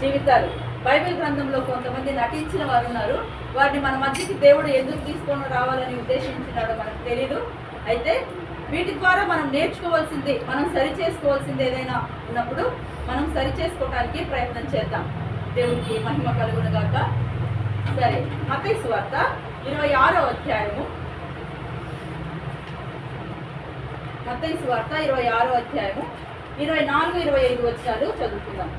జీవితాలు. బైబిల్ గ్రంథంలో కొంతమంది నటించిన వారు ఉన్నారు. వారిని మన మధ్యకి దేవుడు ఎందుకు తీసుకొని రావాలని ఉద్దేశించినాడో మనకు తెలీదు. అయితే వీటి ద్వారా మనం నేర్చుకోవాల్సింది, మనం సరి చేసుకోవాల్సింది ఏదైనా ఉన్నప్పుడు మనం సరి చేసుకోవడానికి ప్రయత్నం చేద్దాం. దేవునికి మహిమ కలుగును గాక. సరే, మత్తయి సువార్త 26వ అధ్యాయము. మత్తయి సువార్త 26వ అధ్యాయము 24-25 వచనాలు చదువుకుందాం.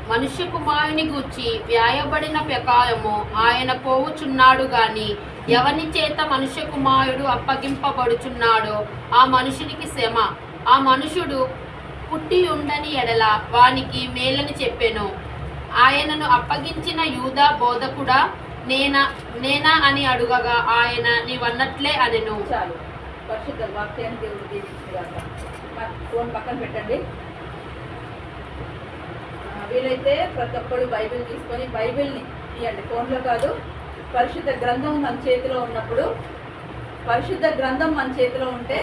మనుష్య కుమారుని గూర్చి వ్యాయబడిన ప్రకారము ఆయన పోవుచున్నాడు గాని ఎవని చేత మనుష్య కుమారుడు అప్పగింపబడుచున్నాడో ఆ మనుషునికి శ్రమ. ఆ మనుషుడు పుట్టి ఉండని ఎడల వానికి మేలని చెప్పెను. ఆయనను అప్పగించిన యూదా బోధకుడా నేనా అని అడుగగా ఆయన నీవన్నట్లే అనెను. చాలు. పరిశుద్ధ వాక్యాన్ని దేవుడు దీవించుగాక. ఫోన్ పక్కన పెట్టండి. వీలైతే ప్రతి ఒక్కరు బైబిల్ తీసుకొని బైబిల్ని తీయండి. ఫోన్లో కాదు, పరిశుద్ధ గ్రంథం మన చేతిలో ఉన్నప్పుడు, పరిశుద్ధ గ్రంథం మన చేతిలో ఉంటే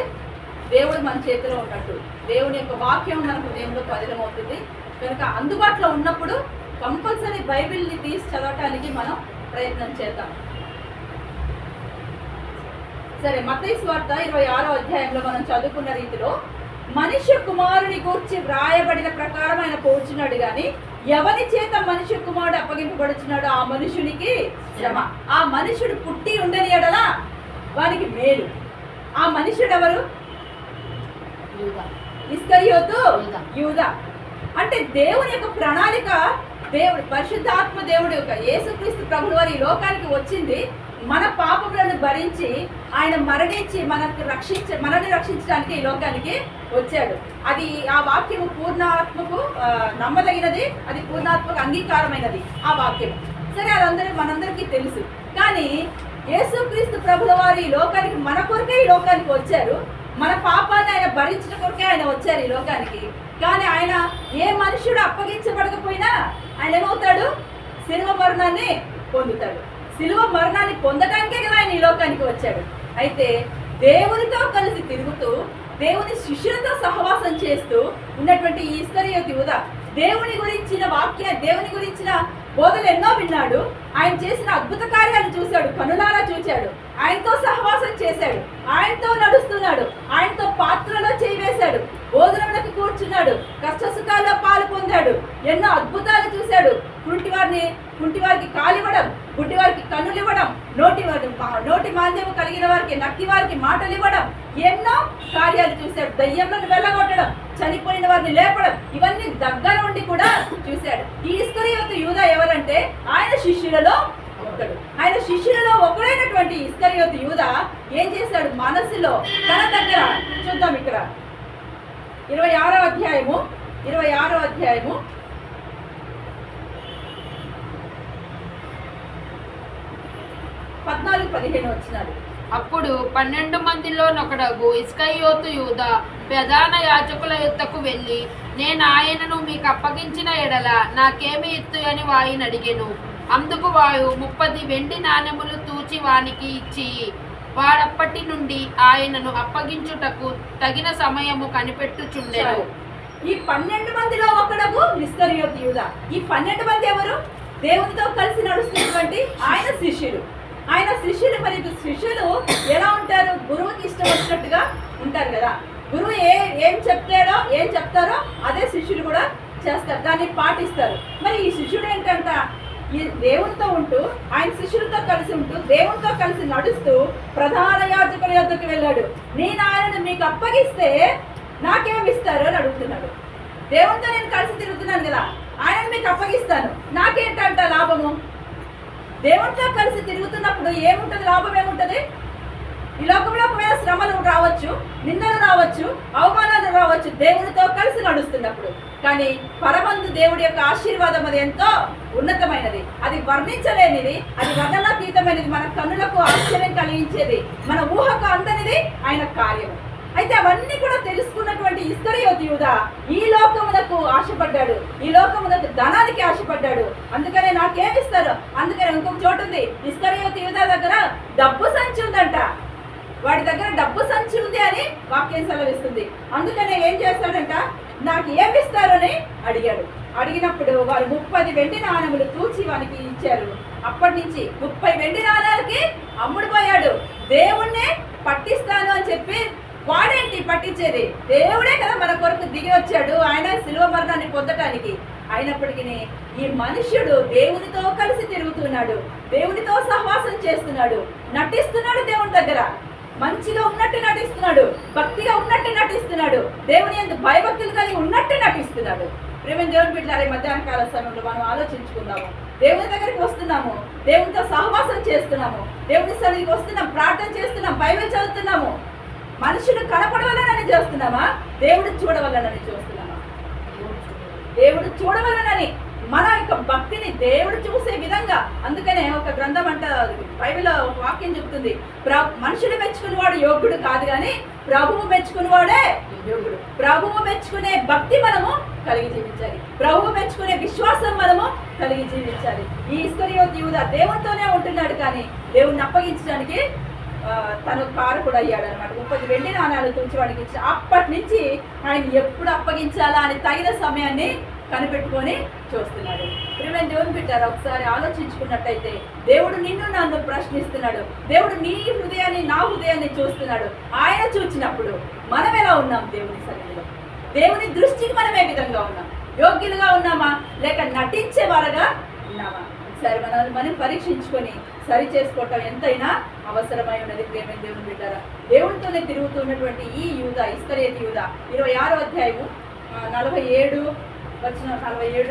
దేవుడు మన చేతిలో ఉన్నట్టు. దేవుని యొక్క వాక్యం మన హృదయంలో పదిలమవుతుంది. కనుక అందుబాటులో ఉన్నప్పుడు కంపల్సరీ బైబిల్ని తీసి చదవటానికి మనం ప్రయత్నం చేద్దాం. సరే, మత్తయి సువార్త 26వ అధ్యాయంలో మనం చదువుకున్న రీతిలో మనుష్య కుమారుని గూర్చి వ్రాయబడిన ప్రకారం ఆయన పోచున్నాడు గాని ఎవరి చేత మనుష్య కుమారుడు అప్పగింపబడుచున్నాడు ఆ మనుషునికి శ్రమ. ఆ మనుషుడు పుట్టి ఉండని ఎడల వానికి మేలు. ఆ మనుషుడు ఎవరు? ఇస్కరియోతు యూదా. అంటే దేవుని యొక్క ప్రణాళిక, దేవుడు పరిశుద్ధాత్మ దేవుడు యొక్క యేసుక్రీస్తు ప్రభువు వారి లోకానికి వచ్చింది మన పాపములను భరించి ఆయన మరణించి మనల్ని రక్షించడానికి ఈ లోకానికి వచ్చాడు. అది ఆ వాక్యము పూర్ణాత్మకు నమ్మదగినది, అది పూర్ణాత్మకు అంగీకారమైనది ఆ వాక్యము. సరే, అది మనందరికీ తెలుసు. కానీ యేసుక్రీస్తు ప్రభుల వారు ఈ లోకానికి మన కొరకే ఈ లోకానికి వచ్చారు. మన పాపాన్ని ఆయన భరించిన కొరకే ఆయన వచ్చారు ఈ లోకానికి. కానీ ఆయన ఏ మనుషుడు అప్పగించబడకపోయినా ఆయన ఏమవుతాడు? శిలువ మరణాన్ని పొందుతాడు. శిలువ మరణాన్ని పొందడానికే కదా ఆయన ఈ లోకానికి వచ్చాడు. అయితే దేవునితో కలిసి తిరుగుతూ దేవుని శిష్యులతో సహవాసం చేస్తూ ఉన్నటువంటి ఈ ఇస్కరియోతు యూదా దేవుని గురించిన బోధలు ఎన్నో విన్నాడు. ఆయన చేసిన అద్భుత కార్యాలు చూశాడు, కనులారా చూశాడు. ఆయనతో సహవాసం చేశాడు, ఆయనతో నడుస్తున్నాడు, ఆయనతో పాత్రలో చేయివేశాడు, భోజనములకు కూర్చున్నాడు, కష్ట సుఖాల్లో పాలు పొందాడు, ఎన్నో అద్భుతాలు చూశాడు. కుంటివారికి కాలివ్వడం, గుడ్డివారికి కన్నులు ఇవ్వడం, నోటి మాంద్యము కలిగిన వారికి నక్కి వారికి మాటలు ఇవ్వడం, ఎన్నో కార్యాలు చూశాడు. దయ్యంలను వెళ్ళగొట్టడం, చనిపోయిన వారిని లేపడం, ఇవన్నీ దగ్గర ఉండి కూడా చూశాడు. ఈ ఇస్కరియోతు యూదా ఎవరంటే ఆయన శిష్యులలో ఒకడు. ఆయన శిష్యులలో ఒకడైనటువంటి ఇస్కరియోతు యూదా ఏం చేశాడు? మనసులో తన దగ్గర చూద్దాం. ఇక్కడ 26వ అధ్యాయము 14-15 వచ్చినారు. అప్పుడు 12 మందిలోనొకడగు ఇస్కరియోతు యూదా ప్రధాన యాజకుల యొద్దకు వెళ్ళి, నేను ఆయనను మీకు అప్పగించిన ఎడల నాకేమి ఇత్తు అని వారిని అడిగెను. అందుకు వారు 30 వెండి నాణెములు తూచి వానికి ఇచ్చి, వాడప్పటి నుండి ఆయనను అప్పగించుటకు తగిన సమయము కనిపెట్టుచుండెను. ఈ 12 మందిలో ఒకడగు ఇస్కరియోతు యూదా. ఈ 12 మంది ఎవరు? దేవునితో కలిసి నడుస్తున్నటువంటి ఆయన శిష్యులు. మరి శిష్యులు ఎలా ఉంటారు? గురువుకి ఇష్టం వచ్చినట్టుగా ఉంటారు కదా. గురువు ఏం చెప్తారో అదే శిష్యులు కూడా చేస్తారు, దాన్ని పాటిస్తారు. మరి ఈ శిష్యుడు ఏంటంట? ఈ దేవునితో ఉంటూ, ఆయన శిష్యులతో కలిసి ఉంటూ, దేవునితో కలిసి నడుస్తూ ప్రధాన యాజకుల యొద్దకు వెళ్ళాడు. నేను ఆయనను మీకు అప్పగిస్తే నాకేమిస్తారు అని అడుగుతున్నాడు. దేవునితో నేను కలిసి తిరుగుతున్నాను కదా, ఆయనను మీకు అప్పగిస్తాను, నాకేంటంట లాభము? దేవునితో కలిసి తిరుగుతున్నప్పుడు ఏముంటుంది? లాభం ఏముంటుంది? ఈ లోకంలో ఒకవేళ శ్రమలు రావచ్చు, నిందలు రావచ్చు, అవమానాలు రావచ్చు దేవునితో కలిసి నడుస్తున్నప్పుడు. కానీ పరమందు దేవుడి యొక్క ఆశీర్వాదం అది ఎంతో ఉన్నతమైనది, అది వర్ణించలేనిది, అది వర్ణనాతీతమైనది, మన కన్నులకు ఆశ్చర్యం కలిగించేది, మన ఊహకు అందనిది ఆయన కార్యము. అయితే అవన్నీ కూడా తెలుసుకున్నటువంటి ఇస్కరియోతు యూదా ఈ లోకమునకు ఆశపడ్డాడు, ఈ లోకమునకు ధనానికి ఆశపడ్డాడు. అందుకనే నాకేమిస్తారు? అందుకనే ఇంకొక చోటు ఉంది, ఇస్కరియోతు యూదా దగ్గర డబ్బు సంచి ఉందంట. వాడి దగ్గర డబ్బు సంచి ఉంది అని వాక్యం సెలవిస్తుంది. అందుకనే ఏం చేస్తాడంట? నాకు ఏమిస్తారు అని అడిగాడు. అడిగినప్పుడు వారు 30 వెండి నాణెములు తూచి వానికి ఇచ్చారు. అప్పటి నుంచి 30 వెండి నాణాలకి అమ్ముడు పోయాడు. దేవుణ్ణే పట్టిస్తాను అని చెప్పి వాడేంటి పట్టించేది? దేవుడే కదా మన కొరకు దిగి వచ్చాడు, ఆయన శిలువ మరణాన్ని పొందటానికి. అయినప్పటికీ ఈ మనుష్యుడు దేవునితో కలిసి తిరుగుతున్నాడు, దేవునితో సహవాసం చేస్తున్నాడు, నటిస్తున్నాడు దేవుని దగ్గర. మంచిగా ఉన్నట్టు నటిస్తున్నాడు, భక్తిగా ఉన్నట్టు నటిస్తున్నాడు, దేవుని యందు భయభక్తులు కలిగి ఉన్నట్టు నటిస్తున్నాడు. ప్రేమ దేవుని బిడ్డలారా, మధ్యాహ్న కాల సమయంలో మనం ఆలోచించుకుందాము. దేవుని దగ్గరికి వస్తున్నాము, దేవునితో సహవాసం చేస్తున్నాము, దేవుని సన్నిధికి వస్తున్నాం, ప్రార్థన చేస్తున్నాం, బైబిల్ చదువుతున్నాము. మనుషులు కనపడవలనని చేస్తున్నామా? దేవుడు చూడవలనని చూస్తున్నామా? దేవుడు చూడవలనని మన యొక్క భక్తిని దేవుడు చూసే విధంగా. అందుకనే ఒక గ్రంథం అంట, బైబిల్లో ఒక వాక్యం చెప్తుంది, మనుషులు మెచ్చుకునేవాడు యోగ్యుడు కాదు కానీ ప్రభువు మెచ్చుకునేవాడే యోగ్యుడు. ప్రభువు మెచ్చుకునే భక్తి మనము కలిగి జీవించాలి, ప్రభువు మెచ్చుకునే విశ్వాసం మనము కలిగి జీవించాలి. ఈ ఇస్కరియోతు యూదా దేవునితోనే ఉంటున్నాడు కానీ దేవుణ్ణి అప్పగించడానికి తను కారకుడు అయ్యాడు అనమాట. 30 వెండి నాణాలు తుంచి వాడికి ఇచ్చి అప్పటి నుంచి ఆయన ఎప్పుడు అప్పగించాలా అని తగిన సమయాన్ని కనిపెట్టుకొని చూస్తున్నాడు. ప్రియమైన దేవుని బిడ్డారా, ఒకసారి ఆలోచించుకున్నట్టయితే దేవుడు నిన్ను నన్ను ప్రశ్నిస్తున్నాడు. దేవుడు నీ హృదయాన్ని నా హృదయాన్ని చూస్తున్నాడు. ఆయన చూచినప్పుడు మనం ఎలా ఉన్నాం దేవుని సన్నిధిలో? దేవుని దృష్టికి మనం ఏ విధంగా ఉన్నాం? యోగ్యులుగా ఉన్నామా లేక నటించే వారుగా ఉన్నామా? ఒకసారి మనం పరీక్షించుకొని సరి చేసుకోవటం ఎంతైనా అవసరమై ఉన్నది. ప్రేమ దేవుని బిడ్డారా, దేవునితోనే తిరుగుతున్నటువంటి ఈ యూదా, ఇస్కరియోతు యూదా 26వ అధ్యాయము 47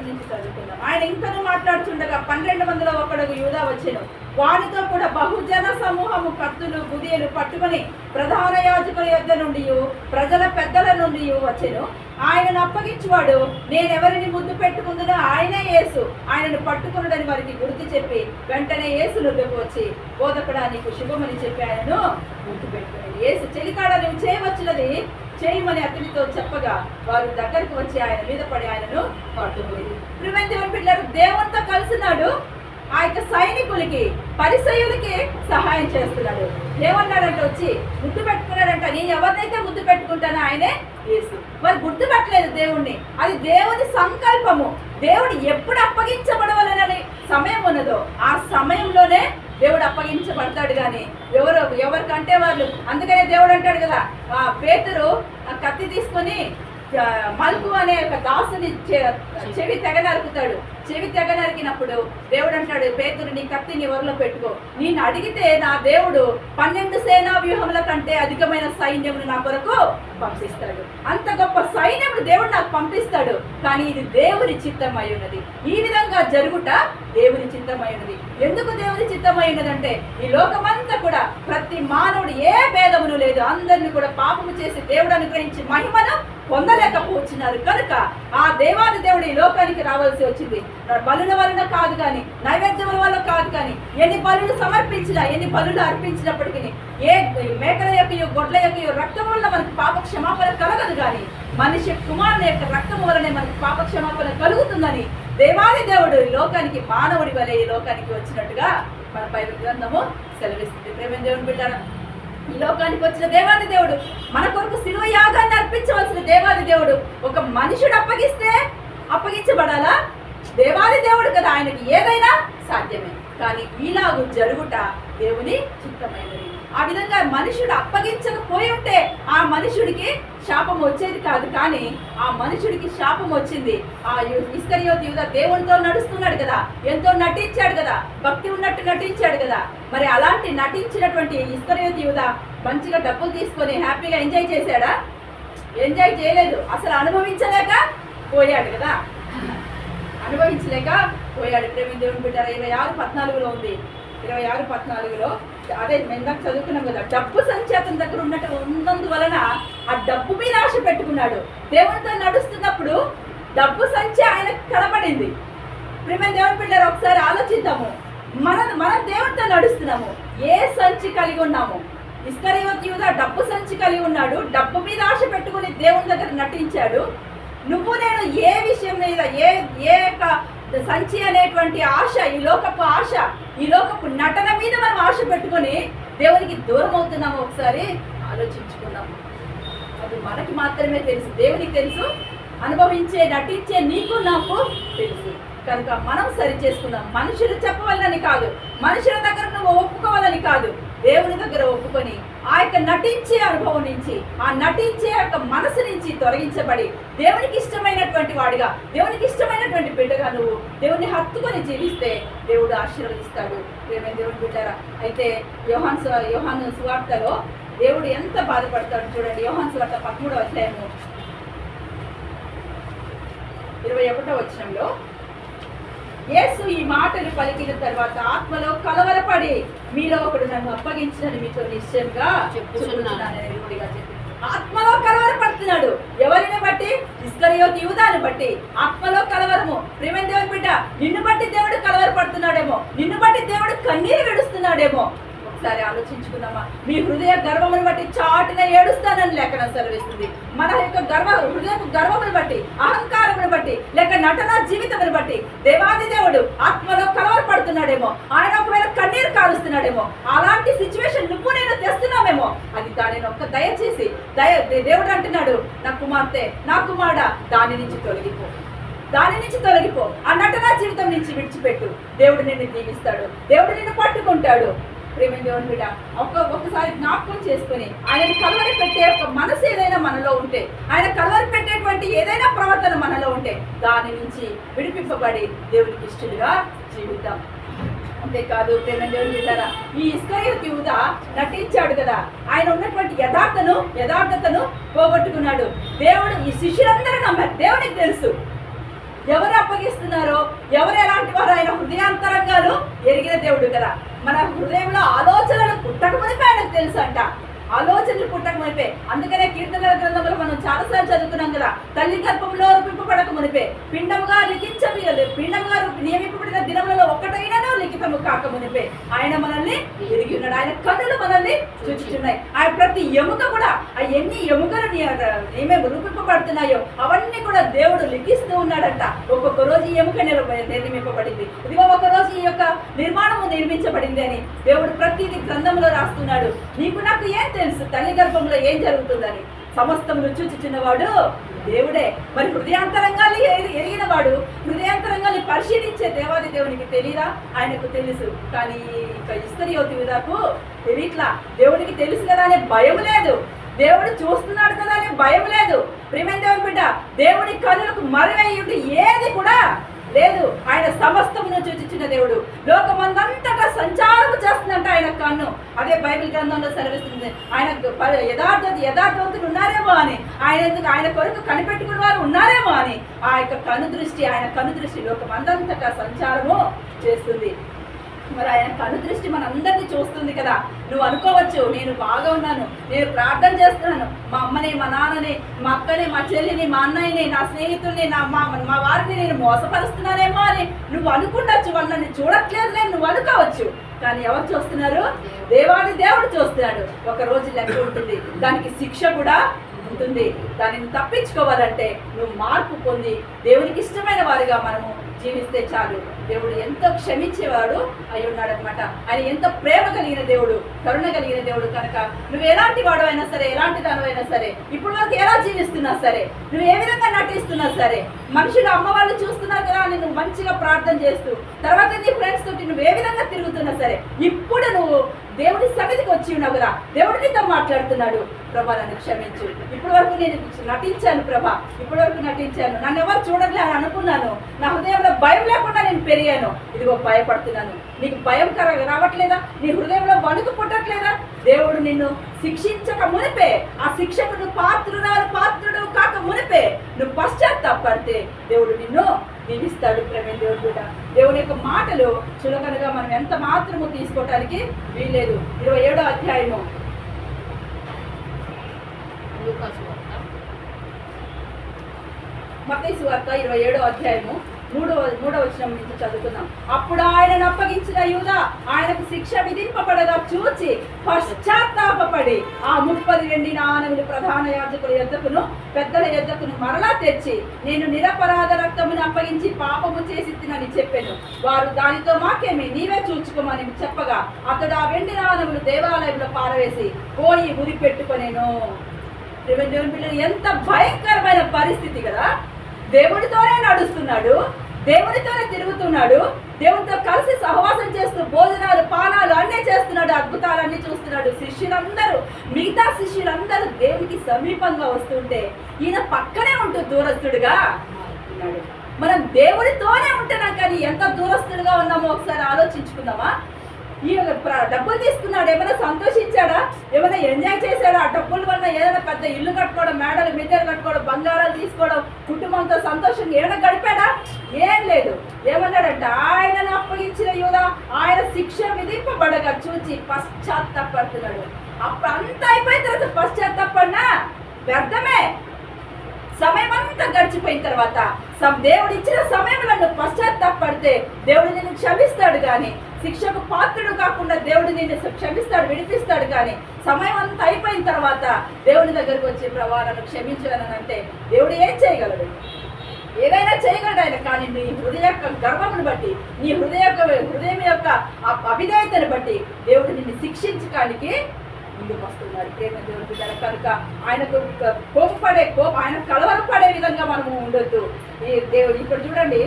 నుంచి చదువుకుందాం. ఆయన ఇంకనూ మాట్లాడుతుండగా 12 మందిలో ఒకడు యూదా వచ్చెను. వానితో కూడా బహుజన సమూహము కత్తులు గుదియలు పట్టుకొని ప్రధాన యాజకుల యొద్ద నుండి ప్రజల పెద్దల నుండి వచ్చెను. ఆయనను అప్పగించువాడు నేనెవరిని ముద్దు పెట్టుకుందునో ఆయనే యేసు, ఆయనను పట్టుకున్నాడని వారికి గుర్తు చెప్పి వెంటనే యేసు వద్దకు వచ్చి బోధకుడా నీకు శుభమని చెప్పి ఆయనను ముద్దు పెట్టుకున్నాడు. యేసు చెలికాడ నువ్వు చేయవచ్చున్నది చేయమని అతనితో చెప్పగా వారు దగ్గరకు వచ్చి ఆయన మీద పడి ఆయనను పట్టుకుని. ప్రియమైన దేవుని బిడ్డలారా, దేవునితో కలిసినాడు. ఆ యొక్క సైనికులకి పరిసయ్యులకి సహాయం చేస్తున్నాడు. ఏమన్నాడంటే వచ్చి ముద్దు పెట్టుకున్నాడంట. నేను ఎవరినైతే ముద్దు పెట్టుకుంటానో ఆయనే యేసు. మరి గుర్తు పెట్టలేదు దేవుణ్ణి. అది దేవుని సంకల్పము. దేవుడు ఎప్పుడు అప్పగించబడవలనని సమయం ఉన్నదో ఆ సమయంలోనే దేవుడు అప్పగించబడతాడు కానీ ఎవరికంటే వాళ్ళు. అందుకనే దేవుడు అంటాడు కదా, పేతురు కత్తి తీసుకొని మల్కు అనే ఒక దాసుని చెవి తెగ నరుకుతాడు. చెవి తెగ నరికినప్పుడు దేవుడు అంటాడు, పేతురు నీ కత్తిని ఎవరిలో పెట్టుకో, నేను అడిగితే నా దేవుడు 12 సేనా వ్యూహముల కంటే అధికమైన సైన్యమును నా కొరకు పంపిస్తాడు. అంత గొప్ప సైన్యమును దేవుడు నాకు పంపిస్తాడు. కానీ ఇది దేవుని చిత్తమై ఉన్నది. ఈ విధంగా జరుగుట దేవుని చిత్తమై ఉన్నది. ఎందుకు దేవుని చిత్తమై ఉన్నదంటే ఈ లోకమంతా కూడా ప్రతి మానవుడు ఏ భేదమును లేదు, అందరిని కూడా పాపము చేసి దేవుడు అనుగ్రహించి మహిమను పొందలేకపోతున్నారు. కనుక ఆ దేవాది దేవుడు ఈ లోకానికి రావాల్సి వచ్చింది. బలుల వలన కాదు కానీ, నైవేద్యముల వల్ల కాదు కానీ, ఎన్ని బలులు సమర్పించినా, ఎన్ని బలులు అర్పించినప్పటికీ ఏ మేకల యొక్క గొడ్ల యొక్క రక్తం వల్ల మనకు పాప క్షమాపణ కలగదు కానీ మనిషి కుమారుని యొక్క రక్తం వలనే మనకు పాప క్షమాపణ కలుగుతుందని దేవాది దేవుడు ఈ లోకానికి మానవుడి వలె ఈ లోకానికి వచ్చినట్టుగా మన బైబిల్ గ్రంథము సెలవిస్తుంది. ప్రేమ దేవుని బిడ్డారా, ఈ లోకానికి వచ్చిన దేవాది దేవుడు మన కొరకు శిలువ యాగాన్ని అర్పించవలసిన దేవాది దేవుడు ఒక మనుషుడు అప్పగించబడాలా? దేవాది దేవుడు కదా, ఆయనకి ఏదైనా సాధ్యమే. కానీ ఈలాగు జరుగుట దేవుని చిత్తమైనది. ఆ విధంగా మనుషుడు అప్పగించకపోయి ఉంటే ఆ మనుషుడికి శాపం వచ్చేది కాదు. కానీ ఆ మనుషుడికి శాపం వచ్చింది. ఆ ఇస్కరియోతు యూదా దేవునితో నడుస్తున్నాడు కదా, ఎంతో నటించాడు కదా, భక్తి ఉన్నట్టు నటించాడు కదా. మరి అలాంటి నటించినటువంటి ఇస్కరియోతు యూదా మంచిగా డబ్బులు తీసుకొని హ్యాపీగా ఎంజాయ్ చేశాడా? ఎంజాయ్ చేయలేదు. అసలు అనుభవించలేక పోయాడు కదా, అనుభవించలేక పోయాడు. ప్రేమ దేవుని బిడ్డ 26:14 ఉంది. 26:14 అదే మేము చదువుకున్నాం కదా, డబ్బు సంచి అతని దగ్గర ఉన్నందువలన ఆ డబ్బు మీద ఆశ పెట్టుకున్నాడు. దేవునితో నడుస్తున్నప్పుడు డబ్బు సంచి ఆయనకు కనబడింది. ప్రేమ దేవుని బిడ్డలారా, ఒకసారి ఆలోచిద్దాము. మన దేవునితో నడుస్తున్నాము, ఏ సంచి కలిగి ఉన్నాము? ఇస్కరియోతు యూదా డబ్బు సంచి కలిగి ఉన్నాడు. డబ్బు మీద ఆశ పెట్టుకుని దేవుని దగ్గర నటించాడు. నువ్వు నేను ఏ విషయం మీద ఏ సంచి అనేటువంటి ఆశ, ఈ లోకపు ఆశ, ఈ లోకపు నటన మీద మనం ఆశ పెట్టుకొని దేవునికి దూరం అవుతున్నాము? ఒకసారి ఆలోచించుకున్నాము. అది మనకి మాత్రమే తెలుసు, దేవునికి తెలుసు. అనుభవించే నటించే నీకు నాకు తెలుసు కనుక మనం సరి చేసుకుందాం. మనుషులు చెప్పవాలని కాదు, మనుషుల దగ్గర నువ్వు ఒప్పుకోవాలని కాదు, దేవుని దగ్గర ఒప్పుకొని ఆ యొక్క నటించే అనుభవం నుంచి, ఆ నటించే యొక్క మనసు నుంచి తొలగించబడి దేవునికి ఇష్టమైనటువంటి వాడిగా, దేవునికి ఇష్టమైనటువంటి బిడ్డగా నువ్వు దేవుని హత్తుకొని జీవిస్తే దేవుడు ఆశీర్వదిస్తాడు. ఏమైనా దేవుని బిడ్డారా? అయితే యోహాను సువార్తలో దేవుడు ఎంత బాధపడతాడు చూడండి. యోహాను సువార్త 13వ అధ్యాయము 21వ వచనంలో యేసు ఈ మాటలు పలికిన తర్వాత ఆత్మలో కలవరపడి మీలో ఒకడు నన్ను అప్పగించని మీతో నిశ్చయంగా చెప్పుచున్నానని రూఢిగా చెప్పి ఆత్మలో కలవరపడుతున్నాడు. ఎవరిని బట్టి? ఇస్కరియోతు యూదాను బట్టి ఆత్మలో కలవరము. ప్రియమైన దేవుని బిడ్డ, నిన్ను బట్టి దేవుడు కలవరపడుతున్నాడేమో, నిన్ను బట్టి దేవుడు కన్నీరు విడుస్తున్నాడేమో. ఒకసారి ఆలోచించుకుందామా? మీ హృదయ గర్వమును బట్టి చాటున ఏడుస్తానని లేఖనం సెలవిస్తుంది. మన యొక్క హృదయపు గర్వమును బట్టి, అహంకారమును బట్టి, లేక నటన జీవితమును బట్టి దేవాది దేవుడు ఆత్మలో కలవరపడుతున్నాడేమో, ఆయన ఒకవేళ కన్నీరు కారుస్తున్నాడేమో. అలాంటి సిచ్యువేషన్ నువ్వు నేను తెస్తున్నామేమో. అది దానిని ఒక్క దయచేసి దేవుడు అంటున్నాడు, నా కుమార్తె, నా కుమారుడా, దాని నుంచి తొలగిపో, దాని నుంచి తొలగిపో. ఆ నటనా జీవితం నుంచి విడిచిపెట్టు. దేవుడు నిన్ను దీవిస్తాడు, దేవుడు నిన్ను పట్టుకుంటాడు. ప్రేమైన దేవుని బిడ్డ, ఒక్కసారి జ్ఞాపకం చేసుకుని ఆయనను కలవరి పెట్టే ఒక మనసు ఏదైనా మనలో ఉంటే, ఆయన కలవరి పెట్టేటువంటి ఏదైనా ప్రవర్తన మనలో ఉంటే దాని నుంచి విడిపింపబడి దేవునికి ఇష్టలుగా జీవిద్దాం. అంతేకాదు ప్రేమైన దేవుని బిడ్డరా, ఈ ఇస్కరియోతు యూదా నటించాడు కదా, ఆయన ఉన్నటువంటి యథార్థతను పోగొట్టుకున్నాడు. దేవుడు ఈ శిష్యులందరూ నమ్మారు. దేవునికి తెలుసు ఎవరు అప్పగిస్తున్నారో, ఎవరు ఎలాంటి వారు. ఆయన హృదయాంతరంగాలు ఎరిగిన దేవుడు కదా. మన హృదయంలో ఆలోచనలు పుట్టకమునిపై ఆయనకు తెలుసు అంట. ఆలోచనలు పుట్టకమునిపే. అందుకనే కీర్తనల గ్రంథంలో మనం చాలాసార్లు చదువుకున్నాం కదా, తల్లి గర్భంలో రూపింపబడక మునిపే పిండముగా నియమింపబడిన దినములలో ఒక్కటైనానో లిఖితము కాక మునిపే ఆయన మనల్ని ఎరిగి ఉన్నాడు. ఆయన కన్నులు మనల్ని చూచుచున్నాయి. ఆయన ప్రతి ఎముక కూడా, ఆ ఎన్ని ఎముకలు ఏమేమి రూపింపబడుతున్నాయో అవన్నీ కూడా దేవుడు లిఖిస్తూ ఉన్నాడంట. ఒక్కొక్క రోజు ఈ ఎముక నిర్మింపబడింది, ఇదిగో ఒక రోజు ఈ యొక్క నిర్మాణము నిర్మించబడింది అని దేవుడు ప్రతిదీ గ్రంథంలో రాస్తున్నాడు. నీకు నాకు ఏం తెలుసు తల్లి గర్భంలో ఏం జరుగుతుందని? సమస్తమును చూచుచున్నవాడు దేవుడే. మరి హృదయాంతరంగాలు ఎరిగిన వాడు, హృదయాంతరంగాన్ని పరిశీలించే దేవాది దేవునికి తెలియదా? ఆయనకు తెలుసు. కానీ ఇస్కరియోతు యూదాకు తెలియట్లా. దేవునికి తెలుసు కదా అనే భయం లేదు, దేవుడు చూస్తున్నాడు కదా అనే భయం లేదు. ప్రియమైన దేవుని బిడ్డ, దేవుని కన్నులకు మరుగయ్యుండి ఏది కూడా లేదు. ఆయన సమస్తమును చూచుచున్న దేవుడు. లోకమందంతటా సంచారము చేస్తుందంట ఆయన కన్ను. అదే బైబిల్ గ్రంథంలో సెలవిస్తుంది. ఆయన యథార్థవంతులు ఉన్నారేమో అని, ఆయన కొరకు కనిపెట్టుకున్న వారు ఉన్నారేమో అని ఆ యొక్క ఆయన కను దృష్టి లోకమందంతటా సంచారము చేస్తుంది. మరి ఆయన కను దృష్టి మనందరినీ చూస్తుంది కదా. నువ్వు అనుకోవచ్చు, నేను బాగా ఉన్నాను, నేను ప్రార్థన చేస్తున్నాను, మా అమ్మని, మా నాన్నని, మా అక్కని, మా చెల్లిని, మా అన్నయ్యని, నా స్నేహితుల్ని, మా వారిని నేను మోసపరుస్తున్నానేమో అని నువ్వు అనుకుండొచ్చు. వాళ్ళు నన్ను చూడట్లేదులే నువ్వు అనుకోవచ్చు. కానీ ఎవరు చూస్తున్నారు? దేవాది దేవుడు చూస్తున్నాడు. ఒక రోజు లెక్క ఉంటుంది, దానికి శిక్ష కూడా ఉంటుంది. దానిని తప్పించుకోవాలంటే నువ్వు మార్పు పొంది దేవునికి ఇష్టమైన వారిగా మనము జీవిస్తే చాలు. దేవుడు ఎంతో క్షమించేవాడు అయి ఉన్నాడు అనమాట. ఆయన ఎంతో ప్రేమ కలిగిన దేవుడు, కరుణ కలిగిన దేవుడు. కనుక నువ్వు ఎలాంటి వాడు అయినా సరే, ఎలాంటి దానివైనా సరే, ఇప్పుడు వరకు ఎలా జీవిస్తున్నా సరే, నువ్వు ఏ విధంగా నటిస్తున్నా సరే, మనుషులు అమ్మ వాళ్ళు చూస్తున్నారు కదా అని నువ్వు మంచిగా ప్రార్థన చేస్తూ, తర్వాత నీ ఫ్రెండ్స్ తోటి నువ్వు ఏ విధంగా తిరుగుతున్నా సరే, ఇప్పుడు నువ్వు దేవుడి సన్నిధికి వచ్చి ఉన్నావు కదా, దేవుడు నీతో మాట్లాడుతున్నాడు. ప్రభా నన్ను క్షమించు, ఇప్పటి వరకు నేను నటించాను ప్రభా, ఇప్పటి వరకు నటించాను, నన్ను ఎవరు చూడలే అని అనుకున్నాను, నా హృదయంలో భయం లేకుండా నేను పెరిగాను, ఇదిగో భయపడుతున్నాను. నీకు భయం రావట్లేదా? నీ హృదయంలో వణుకు పుట్టట్లేదా? దేవుడు నిన్ను శిక్షించక మునిపే, ఆ శిక్షకు నువ్వు పాత్రుడు కాక మునిపే నువ్వు పశ్చాత్తాపడితే దేవుడు నిన్ను దీవిస్తాడు. ప్రేమ దేవుడు కూడా దేవుని యొక్క మాటలు చులకనగా మనం ఎంత మాత్రము తీసుకోవటానికి వీల్లేదు. 27వ అధ్యాయము మత్తయి సువార్త 27వ అధ్యాయము 3వ వచనం నుంచి చదువుకుందాం. అప్పుడు ఆయనను అప్పగించిన యూదా ఆయనకు శిక్ష విధింపబడగా చూచి పశ్చాత్తాపడి ఆ 30 వెండి నాణెములు ప్రధాన యాజకుల యొద్దకును పెద్దల యొద్దకును మరలా తెచ్చి, నేను నిరపరాధ రక్తమును అప్పగించి పాపము చేసి తినని చెప్పాను. వారు దానితో మాకేమి, నీవే చూచుకోమని చెప్పగా అతడు ఆ వెండి నాణెములు దేవాలయంలో పారవేసి పోయి ఉరి పెట్టుకొనేను. దేవుని పిల్లలు, ఎంత భయంకరమైన పరిస్థితి కదా. దేవుడితోనే నడుస్తున్నాడు, దేవుడితోనే తిరుగుతున్నాడు, దేవుడితో కలిసి సహవాసం చేస్తూ భోజనాలు పానాలు అన్నీ చేస్తున్నాడు, అద్భుతాలన్నీ చూస్తున్నాడు. మిగతా శిష్యులందరూ దేవునికి సమీపంగా వస్తుంటే ఈయన పక్కనే ఉంటూ దూరస్తుడుగా ఉన్నాడు. మనం దేవుడితోనే ఉంటున్నాం, కానీ ఎంత దూరస్తుడుగా ఉన్నామో ఒకసారి ఆలోచించుకుందామా? ఈ డబ్బులు తీసుకున్నాడు, ఏమైనా సంతోషించాడా? ఏమైనా ఎంజాయ్ చేశాడా? ఆ డబ్బుల వల్ల ఏదైనా పెద్ద ఇల్లు కట్టుకోవడం, మేడలు మిద్దెలు కట్టుకోవడం, బంగారాలు తీసుకోవడం, కుటుంబంతో సంతోషంగా ఏమైనా గడిపాడా? ఏం లేదు. ఏమన్నాడంటే, ఆయనను అప్పగించిన యూదా ఆయన శిక్ష విధింపబడగా చూచి పశ్చాత్తాపడుతున్నాడు. అప్పుడు అంతా అయిపోయిన తర్వాత పశ్చాత్తాపడినా వ్యర్థమే. సమయం అంతా గడిచిపోయిన తర్వాత దేవుడు ఇచ్చిన సమయంలో నువ్వు పశ్చాత్తాపడితే దేవుడు నిన్ను క్షమిస్తాడు, కానీ శిక్షకు పాత్రుడు కాకుండా దేవుడు నిన్ను క్షమిస్తాడు, విడిపిస్తాడు. కానీ సమయం అంతా అయిపోయిన తర్వాత దేవుని దగ్గరకు వచ్చి ప్రభా నన్ను క్షమించానంటే దేవుడు ఏం చేయగలడు? ఏదైనా చేయగలడు ఆయన. కానీ నీ హృదయ యొక్క గర్వమును బట్టి, నీ హృదయం యొక్క అవిధేయతను బట్టి దేవుడు నిన్ను శిక్షించడానికి ముందుకు వస్తున్నాడు. ప్రేమ దేవుడి బిడ్డల కనుక ఆయనకు ఆయన కలవరపడే విధంగా మనము ఉండొద్దు. ఈ దేవుడు ఇప్పుడు చూడండి,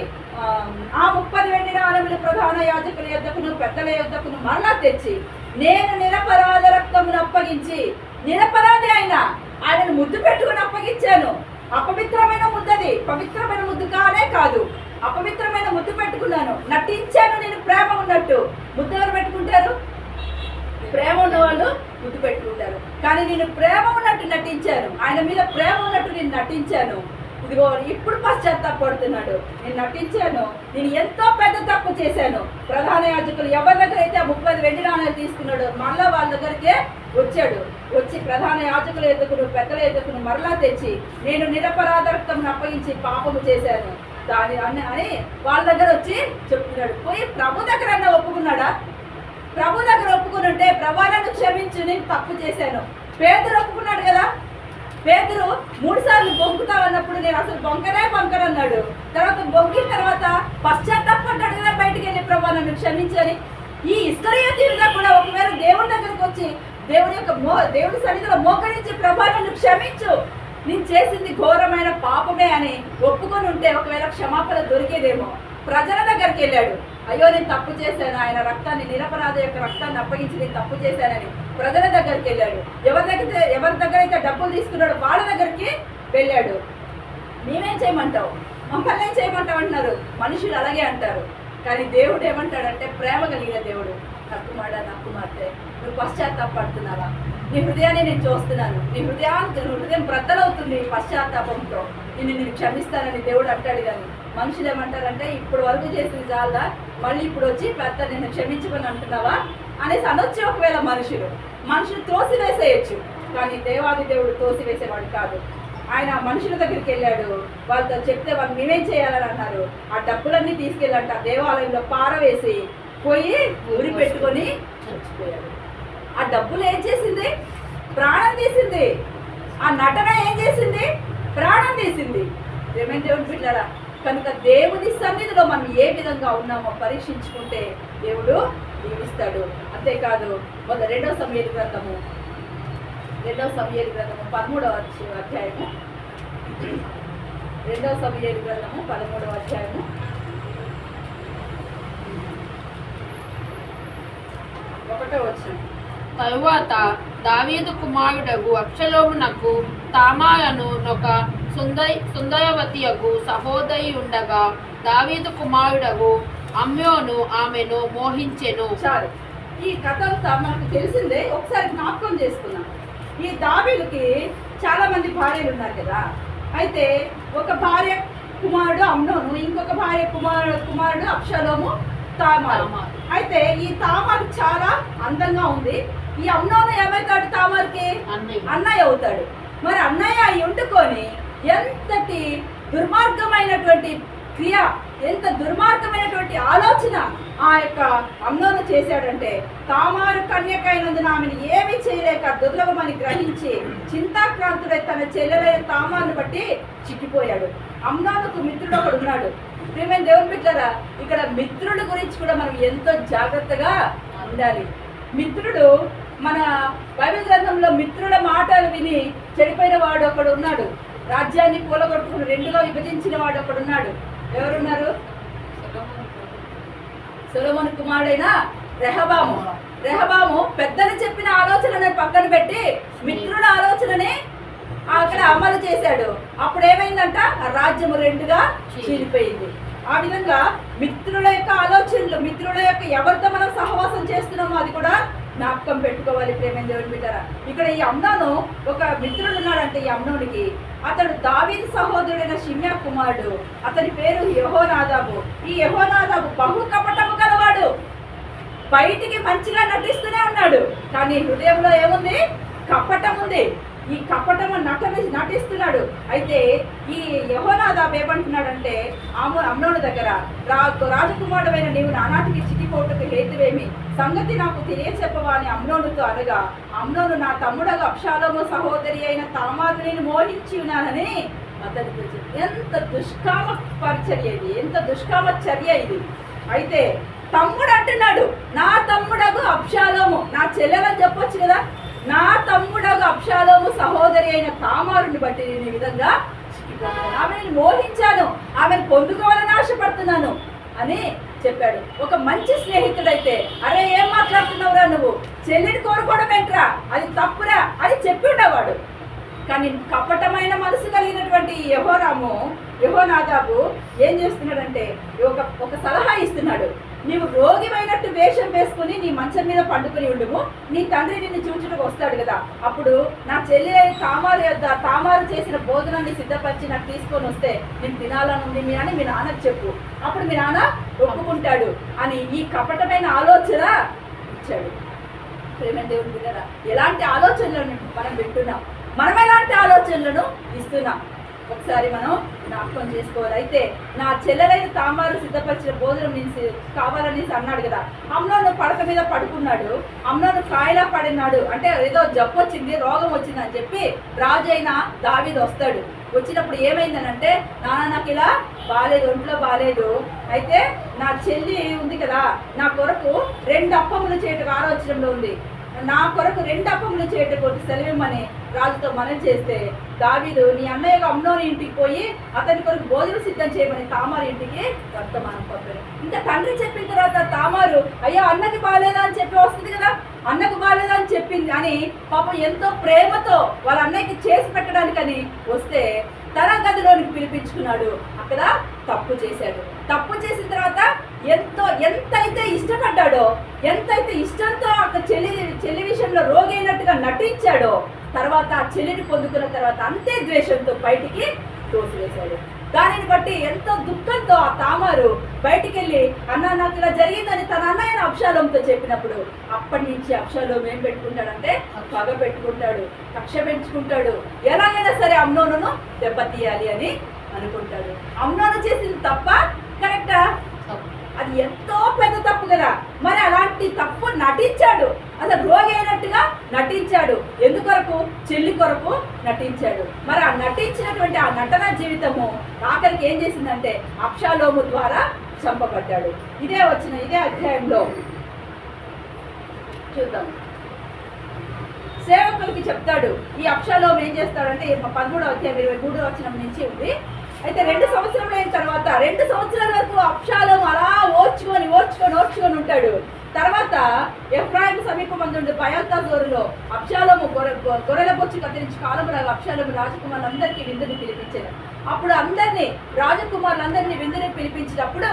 ఆ 30 వెండి నాణెములు ప్రధాన యాజకుల యొద్దకును పెద్దల యొద్దకును మరలా తెచ్చి నేను నిరపరాధ రక్తమును అప్పగించి, నిరపరాధి ఆయనను ముద్దు పెట్టుకుని అప్పగించాను. అపవిత్రమైన ముద్దది, పవిత్రమైన ముద్దు కానే కాదు, అపవిత్రమైన ముద్దు పెట్టుకున్నాను, నటించాను నేను ప్రేమ ఉన్నట్టు. ముద్దు ఎవరు పెట్టుకుంటారు? ప్రేమ ఉన్న వాళ్ళు ముద్దు పెట్టుకుంటారు. కానీ నేను ప్రేమ ఉన్నట్టు నటించాను, ఆయన మీద ప్రేమ ఉన్నట్టు నేను నటించాను. ఇదిగో ఇప్పుడు పశ్చాత్తాపడుతున్నాడు. నేను నటించాను, నేను ఎంతో పెద్ద తప్పు చేశాను. ప్రధాన యాజకులు ఎవరి దగ్గర అయితే 30 వెండి నాణాలు తీసుకున్నాడు, మళ్ళా వాళ్ళ దగ్గరికే వచ్చి ప్రధాన యాజకుల ఎద్దుకును పెద్దల ఎద్దుకును మరలా తెచ్చి నేను నిరపరాధ రక్తం అప్పగించి పాపము చేశాను దాని అని వాళ్ళ దగ్గర వచ్చి చెప్తున్నాడు. పోయి ప్రభు దగ్గర ఒప్పుకున్నాడా? ప్రభు దగ్గర ఒప్పుకున్నట్టే, ప్రభా నన్ను క్షమించు, నేను తప్పు చేశాను. పేతురు ఒప్పుకున్నాడు కదా. పేతురు 3 సార్లు బొంకుతావు అన్నప్పుడు నేను అసలు బొంకరన్నాడు. తర్వాత బొంకిన తర్వాత పశ్చాత్తాపడ్డాడు కదా, బయటికి వెళ్ళి ప్రభా నన్ను క్షమించని. ఈ ఇస్కరియోతీయుడుగా కూడా ఒకవేళ దేవుడి దగ్గరకు వచ్చి దేవుడి సన్నిధిలో మోకరించి ప్రభా నన్ను క్షమించు, నేను చేసింది ఘోరమైన పాపమే అని ఒప్పుకొని ఉంటే ఒకవేళ క్షమాపణ దొరికేదేమో. ప్రజల దగ్గరికి వెళ్ళాడు, అయ్యో నేను తప్పు చేశాను, ఆయన రక్తాన్ని నిరపరాధ యొక్క రక్తాన్ని అప్పగించి నేను తప్పు చేశానని ప్రజల దగ్గరికి వెళ్ళాడు. ఎవరి దగ్గర అయితే డబ్బులు తీసుకున్నాడో వాళ్ళ దగ్గరికి వెళ్ళాడు. మేమేం చేయమంటావు, మమ్మల్ని ఏం చేయమంటావు అంటున్నారు. మనుషులు అలాగే అంటారు. కానీ దేవుడు ఏమంటాడంటే, ప్రేమ కలిగిన దేవుడు, నాకు మాత్రే నువ్వు పశ్చాత్తాపడుతున్నావా? నీ హృదయాన్ని నేను చూస్తున్నాను, నీ హృదయం బ్రద్దలవుతుంది పశ్చాత్తాపంతో, నేను క్షమిస్తానని దేవుడు అంటాడు. కానీ మనుషులు ఏమంటారంటే, ఇప్పుడు వరకు చేసింది చాలా, మళ్ళీ ఇప్పుడు వచ్చి పెద్ద నిన్ను క్షమించమని అంటున్నావా అనేసి అనొచ్చు. ఒకవేళ మనుషులు తోసివేసేయచ్చు, కానీ దేవాది దేవుడు తోసివేసేవాడు కాదు. ఆయన మనుషుల దగ్గరికి వెళ్ళాడు, వాళ్ళతో చెప్తే వాళ్ళు మేమేం చేయాలని అన్నారు. ఆ డబ్బులన్నీ తీసుకెళ్ళంట దేవాలయంలో పారవేసి పోయి ఉరి పెట్టుకొని చచ్చిపోయాడు. ఆ డబ్బులు ఏం చేసింది? ప్రాణం తీసింది. ఆ నటన ఏం చేసింది? ప్రాణం తీసింది. ఏమైనా దేవుడు బిడ్డలారా, కనుక దేవుని సన్నిధిలో మనం ఏ విధంగా ఉన్నామో పరీక్షించుకుంటే దేవుడు దీవిస్తాడు. అంతేకాదు, 2 సమూయేలు గ్రంథము 13వ అధ్యాయము 2 సమూయేలు గ్రంథము 13వ అధ్యాయము 1వ వచనం. తరువాత దావీదు కుమారుడగు అబ్షలోమునకు తామారను ఒక సుందరవతియగు సహోదరి ఉండగా దావీదు కుమారుడగు అమ్నోను ఆమెను మోహించెను. చాలు, ఈ కథ అంతా మనకు తెలిసిందే. ఒకసారి జ్ఞాపకం చేసుకున్నాం. ఈ దావీదుకి చాలా మంది భార్యలు ఉన్నారు కదా. అయితే ఒక భార్య కుమారుడు అమ్నోను, ఇంకొక భార్య కుమారుడు అబ్షలోము తామారు. అయితే ఈ తామారు చాలా అందంగా ఉంది. ఈ అమ్నోను ఏమవుతాడు? తామారుకి అన్నయ్య అవుతాడు. మరి అన్నయ్య అయి ఉండుకొని ఎంతటి దుర్మార్గమైనటువంటి క్రియ, ఎంత దుర్మార్గమైనటువంటి ఆలోచన ఆ యొక్క అమ్నోను చేశాడంటే, తామారు కన్యకైనందున ఆమెను ఏమీ చేయలేక దుర్లభమని గ్రహించి చింతాక్రాంతుడై తన చెల్లెలైన తామారును బట్టి చిక్కిపోయాడు. అమ్నోనుకు మిత్రుడు ఒకడు ఉన్నాడు. ప్రియమైన దేవుని బిడ్డలారా, ఇక్కడ మిత్రుల గురించి కూడా మనం ఎంతో జాగ్రత్తగా ఉండాలి. మిత్రుడు, మన బైబిల్ గ్రంథంలో మిత్రుల మాటలు విని చెడిపోయిన వాడు ఒకడు ఉన్నాడు. రాజ్యాన్ని కూలగొట్టుకుని రెండుగా విభజించిన వాడు ఒకడున్నాడు. ఎవరున్నారు? సొలొమోను కుమారుడైన రెహబాము. రెహబాము పెద్దలు చెప్పిన ఆలోచనని పక్కన పెట్టి మిత్రుల ఆలోచనని అక్కడ అమలు చేశాడు. అప్పుడు ఏమైందంట? ఆ రాజ్యము రెండుగా చీలిపోయింది. ఆ విధంగా మిత్రుల యొక్క ఆలోచనలు, మిత్రుల యొక్క ఎవరితో మనం సహవాసం చేస్తున్నామో అది కూడా జ్ఞాపకం పెట్టుకోవాలి. ప్రేమ దేవుని బిడ్డరా, ఇక్కడ ఈ అమ్నోను ఒక మిత్రుడు ఉన్నాడంటే ఈ అమ్నోనికి అతడు దావీదు సహోదరుడైన షిమ్యా కుమారుడు. అతని పేరు యెహోనాదాబు. ఈ యెహోనాదాబు బహు కపటము గలవాడు. బయటికి మంచిగా నటిస్తూనే ఉన్నాడు, కానీ హృదయంలో ఏముంది? కపటం ఉంది. ఈ కపటము నటిస్తున్నాడు. అయితే ఈ యెహోనాదాబు ఏమంటున్నాడంటే అమ్నోను దగ్గర, రాజకుమారుడైన నీవు నానాటికి చిటిపోటుకు హేతువేమి, సంగతి నాకు తెలియచెప్పవా అని అమ్నోనుతో అనగా, అమ్నోను నా తమ్ముడగు అబ్షాలోము సహోదరి అయిన తామారు నేను మోహించి ఉన్నానని అతనికి చెప్పి. ఎంత దుష్కామ పరిచర్య ఇది, ఎంత దుష్కామ చర్య ఇది. అయితే తమ్ముడు అంటున్నాడు, నా తమ్ముడగు అబ్షాలోము, నా చెల్లెలని చెప్పొచ్చు కదా, నా తమ్ముడగు అబ్షాలోము సహోదరి అయిన తామారుని బట్టి నేను ఈ విధంగా ఆమెను మోహించాను, ఆమెను పొందుకోవాలని ఆశపడుతున్నాను అని చెప్పాడు. ఒక మంచి స్నేహితుడైతే, అరే ఏం మాట్లాడుతున్నావురా నువ్వు, చెల్లిని కోరుకోవడం ఏంట్రా, అది తప్పురా అని చెప్పి ఉండేవాడు. కానీ కపటమైన మనసు కలిగినటువంటి యెహోనాదాబు ఏం చేస్తున్నాడంటే ఒక సలహా ఇస్తున్నాడు. నీవు రోగిమైనట్టు వేషం వేసుకుని నీ మంచం మీద పండుకొని ఉండుము, నీ తండ్రి నిన్ను చూచుటకు వస్తాడు కదా, అప్పుడు నా చెల్లి తామారు చేసిన భోజనాన్ని సిద్ధపరిచి నాకు తీసుకొని వస్తే నేను తినాలనుంది అని మీ నాన్నకు చెప్పు, అప్పుడు మీ నాన్న ఒప్పుకుంటాడు అని ఈ కపటమైన ఆలోచన ఇచ్చాడు. ప్రేమ దేవుని బిడ్డలారా, ఎలాంటి ఆలోచనలను మనం వింటున్నాం, మనం ఎలాంటి ఆలోచనలను ఇస్తున్నాం ఒకసారి మనం జ్ఞాపకం చేసుకోవాలి. అయితే నా చెల్లెలైన తామారు సిద్ధపరిచిన భోజనం నేను కావాలనేసి అన్నాడు కదా, అమ్నోను పడక మీద పడుకున్నాడు, అమ్నోను కాయలా పడినాడు, అంటే ఏదో జబ్బు వచ్చింది, రోగం వచ్చిందని చెప్పి రాజు అయిన దావీదు వస్తాడు. వచ్చినప్పుడు ఏమైందనంటే, నాన్న నాకు ఇలా బాగాలేదు, ఒంట్లో బాగాలేదు, అయితే నా చెల్లి ఉంది కదా, నా కొరకు 2 అప్పములు చేయటకు ఆలోచనలో ఉంది, నా కొరకు 2 అప్పములు చేయటకు సెలవిమ్మని రాజుతో మనం చేస్తే, దావీదు నీ అన్నయ్య అమ్నోని ఇంటికి పోయి అతని కొరకు భోజనం సిద్ధం చేయమని తామారు ఇంటికి వర్తమానం పంపారు. ఇంకా తండ్రి చెప్పిన తర్వాత తామారు, అయ్యో అన్నకి బాగాలేదా అని చెప్పి వస్తుంది కదా, అన్నకు బాగాలేదా అని చెప్పింది అని పాపం ఎంతో ప్రేమతో వాళ్ళ అన్నయ్యకి చేసి పెట్టడానికని వస్తే తన గదిలోనికి పిలిపించుకున్నాడు. అక్కడ తప్పు చేశాడు. తప్పు చేసిన తర్వాత ఎంతైతే ఇష్టపడ్డాడో, ఎంతైతే ఇష్టంతో అక్కడ చెల్లి విషయంలో రోగి అయినట్టుగా నటించాడో, తర్వాత ఆ చెల్లిని పొందుకున్న తర్వాత అంతే ద్వేషంతో బయటికి తోసివేశాడు. దానిని బట్టి ఎంతో దుఃఖంతో ఆ తామారు బయటికి వెళ్ళి, అన్న నాకు ఇలా జరిగిందని తన అన్నయ్యన అబ్షాలోముతో చెప్పినప్పుడు, అప్పటి నుంచి అబ్షాలోము ఏం పెట్టుకుంటాడంటే పగ పెట్టుకుంటాడు, కక్ష పెంచుకుంటాడు, ఎలాగైనా సరే అమ్నోనును దెబ్బతీయాలి అని అనుకుంటాడు. అమ్నోను చేసింది తప్ప కరెక్టా? అది ఎంతో పెద్ద తప్పు కదా. మరి అలాంటి తప్పు నటించాడు, అసలు రోగి అయినట్టుగా నటించాడు. ఎందుకొరకు? చెల్లి కొరకు నటించాడు. మరి ఆ నటించినటువంటి ఆ నటన జీవితము ఆఖరికి ఏం చేసిందంటే అబ్షాలోము ద్వారా చంపబడ్డాడు. ఇదే అధ్యాయంలో చూద్దాం. సేవకులకి చెప్తాడు ఈ అబ్షాలోము ఏం చేస్తాడంటే 13వ అధ్యాయం 23వ వచనం నుంచి ఉంది. అయితే 2 సంవత్సరాలు అయిన తర్వాత 2 సంవత్సరాల వరకు అబ్షాలోము అలా ఓర్చుకొని ఉంటాడు. తర్వాత ఎఫ్రాయిము సమీపమందు బయల్తాజోరులో అబ్షాలోము గొర్రెల బొచ్చు కత్తిరించి కాలములాగా అబ్షాలోము రాజకుమారులందరికీ విందుని పిలిపించాడు. అప్పుడు అందరినీ రాజకుమారులందరినీ విందుని పిలిపించినప్పుడు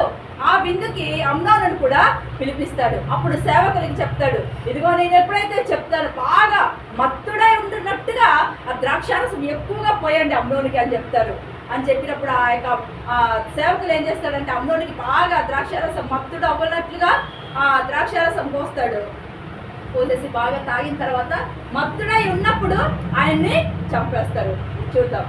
ఆ విందుకి అమ్నోనును కూడా పిలిపిస్తాడు. అప్పుడు సేవకులకి చెప్తాడు, ఇదిగో నేను ఎప్పుడైతే చెప్తాను బాగా మత్తుడై ఉంటున్నట్టుగా ఆ ద్రాక్షారసం ఎక్కువగా పోయండి అమ్నోనికి అని చెప్తారు. అని చెప్పినప్పుడు ఆ యొక్క సేవకులు ఏం చేస్తాడంటే అమ్నోనికి బాగా ద్రాక్షారసం మత్తుడు అవ్వనట్లుగా ఆ ద్రాక్షారసం పోసేసి బాగా తాగిన తర్వాత మత్తుడై ఉన్నప్పుడు ఆయన్ని చంపేస్తారు. చూద్దాం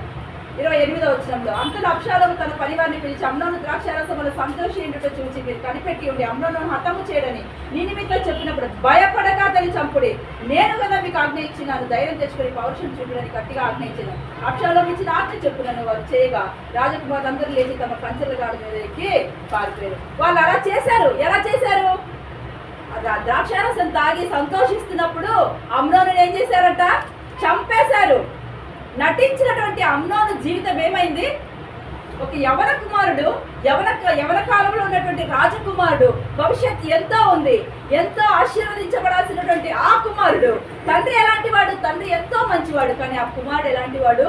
28వ వచనంలో, అంతలో అబ్షాలోము తన పనివారిని పిలిచి, అమ్నోను ద్రాక్షారసములో సంతోషించుట చూసి మీరు కనిపెట్టి ఉండి అమ్నోను హతము చేయడని నీ నిమిత్తం చెప్పినప్పుడు భయపడక అతని చంపుడి, నేను కదా మీకు ఆజ్ఞ ఇచ్చినాను, ధైర్యం తెచ్చుకొని పౌరుషం చూపుడని గట్టిగా ఆజ్ఞ ఇచ్చినాను. అబ్షాలోము ఇచ్చిన ఆజ్ఞ చెప్పునని వారు చేయగా రాజకుమారులందరూ లేచి తమ పంచెల గాడి మీద ఎక్కి పారిపోయారు. వాళ్ళు అలా చేశారు. ఎలా చేశారు? ద్రాక్షారసం తాగి సంతోషిస్తున్నప్పుడు అమ్నోను ఏం చేశారట? చంపేశారు. నటించినటువంటి అమ్నోను జీవితం ఏమైంది? ఒక యవన కుమారుడు, యవన కాలంలో ఉన్నటువంటి రాజకుమారుడు, భవిష్యత్తు ఎంతో ఉంది, ఎంతో ఆశీర్వదించబడాల్సినటువంటి ఆ కుమారుడు, తండ్రి ఎలాంటి వాడు? తండ్రి ఎంతో మంచివాడు. కానీ ఆ కుమారుడు ఎలాంటి వాడు?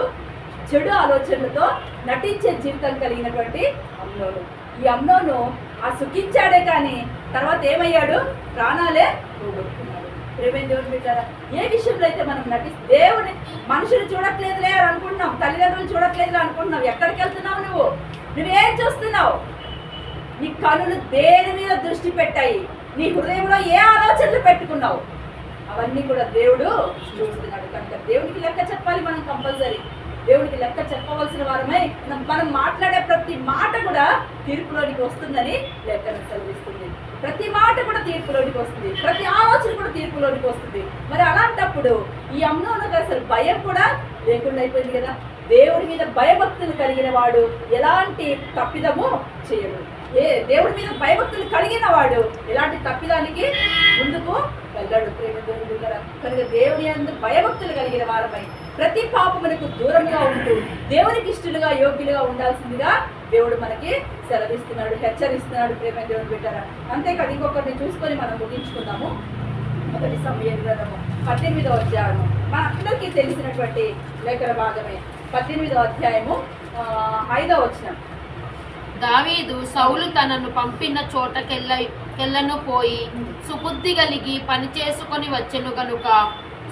చెడు ఆలోచనలతో నటించే జీవితం కలిగినటువంటి అమ్నోను. ఈ అమ్నోను ఆ సుఖించాడే కానీ తర్వాత ఏమయ్యాడు? ప్రాణాలే పోగొట్టుకున్నాడు. ప్రేమైన దేవుని బిడ్డలారా, ఏ విషయంలో అయితే మనం దేవుని మనుషులు చూడట్లేదులే అని అనుకుంటున్నాం, తల్లిదండ్రులు చూడట్లేదులే అనుకుంటున్నావు. ఎక్కడికి వెళ్తున్నావు? నువ్వేం చూస్తున్నావు? నీ కనులు దేని మీద దృష్టి పెట్టాయి? నీ హృదయంలో ఏ ఆలోచనలు పెట్టుకున్నావు? అవన్నీ కూడా దేవుడు చూస్తున్నాడు. కనుక దేవునికి లెక్క చెప్పాలి. మనం కంపల్సరీ దేవునికి లెక్క చెప్పవలసిన వారమై మనం మాట్లాడే ప్రతి మాట కూడా తీర్పులోనికి వస్తుందని లెక్కను సెలవిస్తుంది. ప్రతి మాట కూడా తీర్పులోనికి వస్తుంది, ప్రతి ఆలోచన కూడా తీర్పులోనికి వస్తుంది. మరి అలాంటప్పుడు ఈ అమ్నోనుకు అసలు భయం కూడా లేకుండా అయిపోయింది కదా. దేవుడి మీద భయభక్తులు కలిగిన వాడు ఎలాంటి తప్పిదము చేయడు. దేవుడి మీద భయభక్తులు కలిగిన వాడు ఎలాంటి తప్పిదానికి ముందుకు వెళ్ళాడు. ప్రేమ దేవుడు కనుక దేవుని యందు భయభక్తులు కలిగిన వారమై ప్రతి పాపమునకు దూరంగా ఉంటూ దేవునికి ఇష్టలుగా యోగ్యులుగా ఉండాల్సిందిగా దేవుడు మనకి సెలవిస్తున్నాడు, హెచ్చరిస్తున్నాడు. ప్రేమ దేవుడు బిడ్డరా. అంతేకాదు ఇంకొకరిని చూసుకొని మనం ముగించుకుందాము. మొదటి సమూయేలు గ్రంథము 18వ అధ్యాయము మనందరికీ తెలిసినటువంటి లేఖన భాగమే. 18వ అధ్యాయము 5వ వచనం. దావీదు సౌలు తనను పంపిన చోటకెళ్ళను పోయి సుబుద్ధి కలిగి పని చేసుకొని వచ్చెను గనుక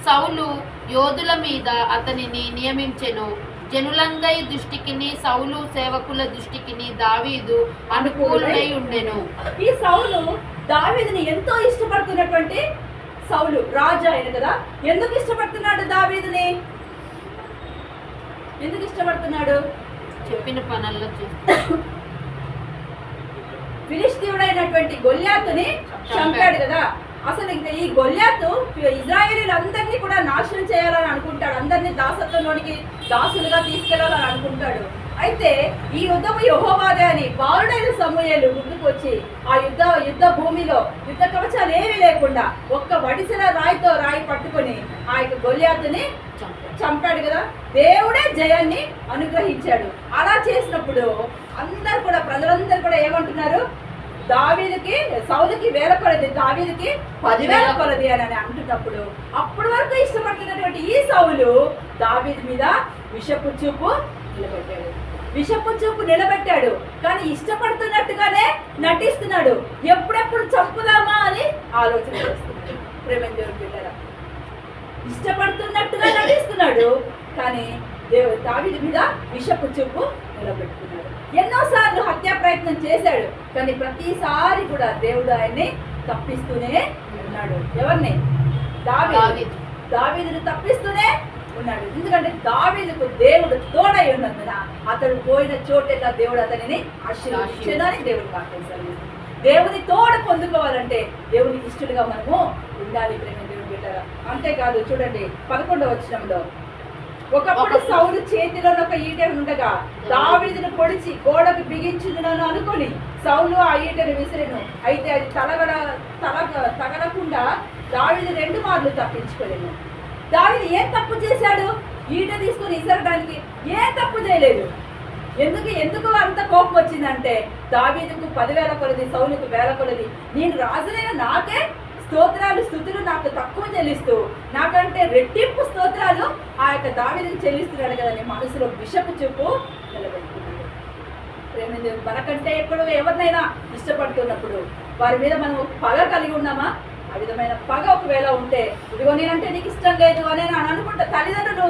సౌలు యోధుల మీద అతనిని నియమించెను. జనులందరి దృష్టికిని సౌలు సేవకుల దృష్టికిని దావీదు అనుకూలుడై ఉండెను. ఈ సౌలు దావీదుని ఎంతో ఇష్టపడుతున్నటువంటి సౌలు రాజు ఆయన కదా. ఎందుకు ఇష్టపడుతున్నాడు దావీదుని? ఎందుకు ఇష్టపడుతున్నాడు? చెప్పిన పనుల్లో ఫిలిష్తీయుడైనటువంటి గొల్యాతుని చంపాడు కదా. అసలు ఇంకా ఈ గొల్యాతు ఇజ్రాయేలీలందరినీ కూడా నాశనం చేయాలని అనుకుంటాడు. అందరినీ దాసత్వంలోనికి దాసులుగా తీసుకెళ్లాలని అనుకుంటాడు. అయితే ఈ యుద్ధము యెహోవాదే అని బాలుడైన సమూయేలు ముందుకు వచ్చి ఆ యుద్ధ భూమిలో యుద్ధ కవచాలు ఏమీ లేకుండా ఒక్క వడిసెల రాయితో రాయి పట్టుకొని ఆ యొక్క గొల్యాతుని చంపాడు కదా. దేవుడే జయాన్ని అనుగ్రహించాడు. అలా చేసినప్పుడు అందరు కూడా ప్రజలందరూ కూడా ఏమంటున్నారు? దావీదుకి సౌలుకి 1000 కొలది, దావీదుకి 10,000 కొలది అని అంటున్నప్పుడు అప్పటి వరకు ఇష్టపడుతున్నటువంటి ఈ సౌలు దావీదు మీద విషపు చూపు నిలబెట్టాడు. కానీ ఇష్టపడుతున్నట్టుగానే నటిస్తున్నాడు. ఎప్పుడెప్పుడు చంపుదామా అని ఆలోచన చేస్తున్నాడు. ప్రేమ దేవుని బిడ్డలారా, ఇష్టపడుతున్నట్టుగా నటిస్తున్నాడు కానీ దావీదు మీద విషపు చూపు నిలబెట్టుకున్నాడు. ఎన్నోసార్లు హత్యా ప్రయత్నం చేశాడు కానీ ప్రతిసారి కూడా దేవుడు ఆయన్ని తప్పిస్తూనే ఉన్నాడు. ఎవరిని? దావీదుని తప్పిస్తూనే ఉన్నాడు. ఎందుకంటే దావీదుకు దేవుడు తోడై ఉన్నందున అతడు పోయిన చోటెల్లా దేవుడు అతనిని ఆశీర్వదించేదని దేవుడు వాక్యం. దేవుని తోడు పొందుకోవాలంటే దేవునికి ఇష్టలుగా మనము ఉండాలి. ప్రేమ దేవుని బిడ్డలారా. అంతేకాదు చూడండి 11వ వచనంలో, ఒకప్పుడు సౌలు చేతిలో ఒక ఈట ఉండగా దావీదును పొడిచి గోడకు బిగించుదునని అనుకొని సౌలు ఆ ఈటను విసిరెను. అయితే అది తగలకుండా దావీదు 2 మార్లు తప్పించుకోలేను. దావీదు ఏం తప్పు చేశాడు? ఈట తీసుకొని విసరడానికి ఏం తప్పు చేయలేదు. ఎందుకు అంత కోపం వచ్చిందంటే దావీదుకు 10,000 కొలది, సౌలుకు 1000 కొలది. నేను రాజునైన నాకే స్తుతులు నాకు తక్కువ చెల్లిస్తూ నాకంటే రెట్టింపు స్తోత్రాలు ఆ యొక్క దావీదుకు చెల్లిస్తున్నాడు కదా అని మనసులో విషపు చూపు నిలబెట్టుకున్నాడు. ప్రేమ దేవుడు మనకంటే ఎప్పుడు ఎవరినైనా ఇష్టపడుతున్నప్పుడు వారి మీద మనం పగ కలిగి ఉన్నామా? ఆ విధమైన పగ ఒకవేళ ఉంటే, ఇదిగో నేనంటే నీకు ఇష్టం లేదు అని అనుకుంటా. తల్లిదండ్రులు